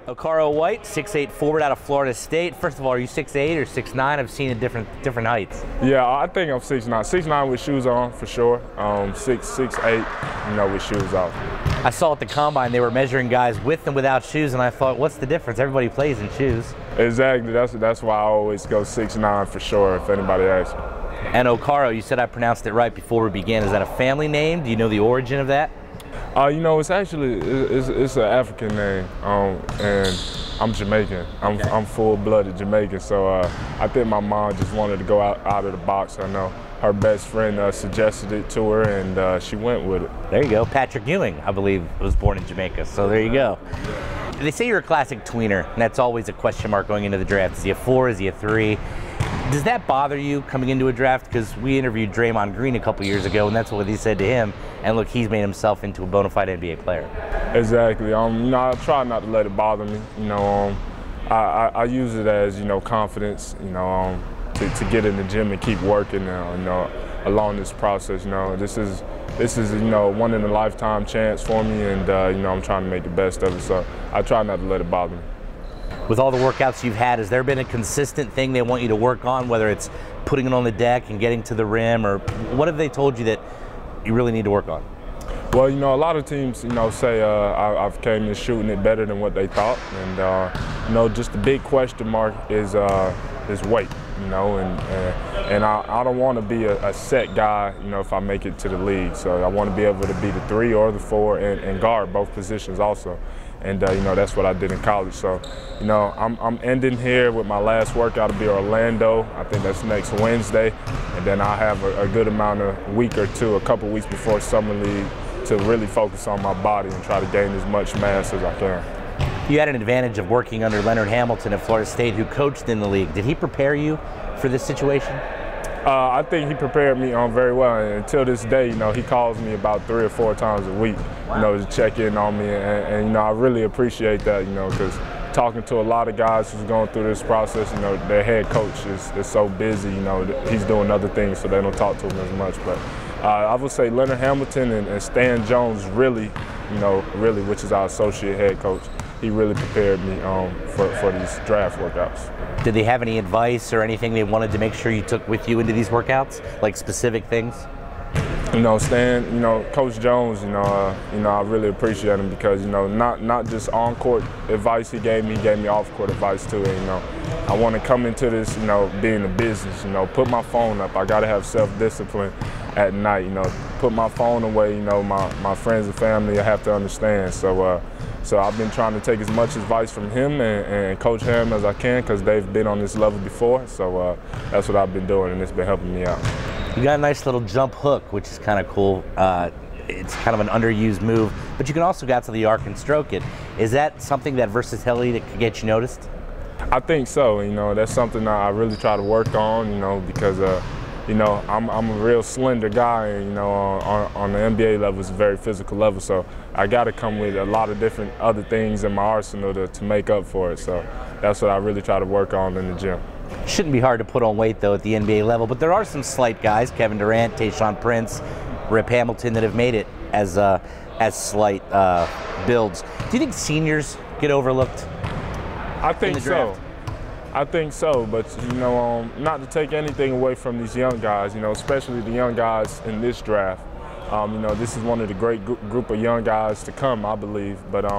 Okaro White, 6'8" forward out of Florida State. First of all, are you 6'8" or 6'9"? I've seen it different heights. Yeah, I think I'm 6'9". 6'9" with shoes on, for sure. 6'8", with shoes off. I saw at the Combine they were measuring guys with and without shoes, and I thought, what's the difference? Everybody plays in shoes. Exactly. That's why I always go 6'9" for sure, if anybody asks. And Okaro, you said I pronounced it right before we began. Is that a family name? Do you know the origin of that? It's actually it's an African name, and I'm Jamaican. I'm full-blooded Jamaican, so I think my mom just wanted to go out of the box. I know her best friend suggested it to her, and she went with it. There you go. Patrick Ewing, I believe, was born in Jamaica, so there you go. They say you're a classic tweener, and that's always a question mark going into the draft. Is he a 4? Is he a 3? Does that bother you coming into a draft? Because we interviewed Draymond Green a couple years ago, and that's what he said to him. And look, he's made himself into a bona fide NBA player. Exactly. I try not to let it bother me. I use it as confidence. To get in the gym and keep working. Along this process. This is one in a lifetime chance for me, and I'm trying to make the best of it. So I try not to let it bother me. With all the workouts you've had, has there been a consistent thing they want you to work on, whether it's putting it on the deck and getting to the rim, or what have they told you that you really need to work on? Well, a lot of teams, say I've came in shooting it better than what they thought, and just the big question mark is weight, and I don't want to be a set guy, if I make it to the league. So I want to be able to be the 3 or the 4 and guard both positions also. And that's what I did in college. So, I'm ending here with my last workout to be Orlando. I think that's next Wednesday, and then I have a good amount of week or two, a couple weeks before summer league, to really focus on my body and try to gain as much mass as I can. You had an advantage of working under Leonard Hamilton at Florida State, who coached in the league. Did he prepare you for this situation? I think he prepared me very well. And until this day, he calls me about 3 or 4 times a week, to check in on me. And I really appreciate that, because talking to a lot of guys who's going through this process, their head coach is so busy, he's doing other things, so they don't talk to him as much. But I would say Leonard Hamilton and Stan Jones really, which is our associate head coach, he really prepared me for these draft workouts. Did they have any advice or anything they wanted to make sure you took with you into these workouts, like specific things? Stan, Coach Jones, I really appreciate him because, not just on-court advice he gave me off-court advice too. And, I want to come into this, being a business, put my phone up. I got to have self-discipline at night, put my phone away, my friends and family, I have to understand. So I've been trying to take as much advice from him and Coach Ham as I can, because they've been on this level before. So that's what I've been doing, and it's been helping me out. You got a nice little jump hook, which is kind of cool. It's kind of an underused move, but you can also get to the arc and stroke it. Is that something, that versatility, that could get you noticed? I think so. That's something I really try to work on, because I'm a real slender guy, and on the NBA level, it's a very physical level. So I got to come with a lot of different other things in my arsenal to make up for it. So that's what I really try to work on in the gym. Shouldn't be hard to put on weight though at the NBA level, but there are some slight guys, Kevin Durant, Tayshaun Prince, Rip Hamilton, that have made it as slight builds. Do you think seniors get overlooked? I think so. I think so, but not to take anything away from these young guys, especially the young guys in this draft. This is one of the great group of young guys to come, I believe. But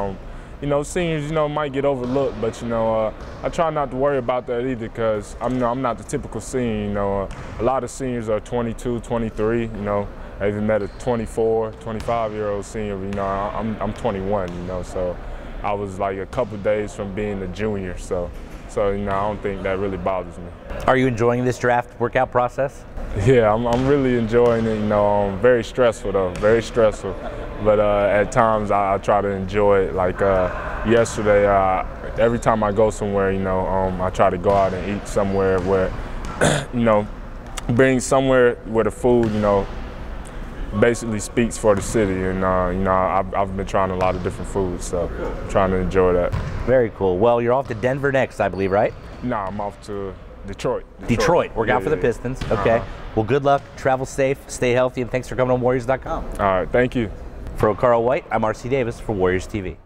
seniors, might get overlooked, but I try not to worry about that either, because I'm not the typical senior. A lot of seniors are 22, 23. I even met a 24, 25-year-old senior. I'm 21. So I was like a couple days from being a junior. So I don't think that really bothers me. Are you enjoying this draft workout process? Yeah, I'm really enjoying it. Very stressful though, very stressful. But at times I try to enjoy it. Like yesterday, every time I go somewhere, I try to go out and eat somewhere where, bring somewhere where the food, basically speaks for the city. And I've been trying a lot of different foods, so I'm trying to enjoy that. Very cool. Well, you're off to Denver next, I believe, right? No, I'm off to Detroit. Work out for the Pistons. Okay. Well, good luck. Travel safe. Stay healthy. And thanks for coming on Warriors.com. All right. Thank you. For Okaro White, I'm RC Davis for Warriors TV.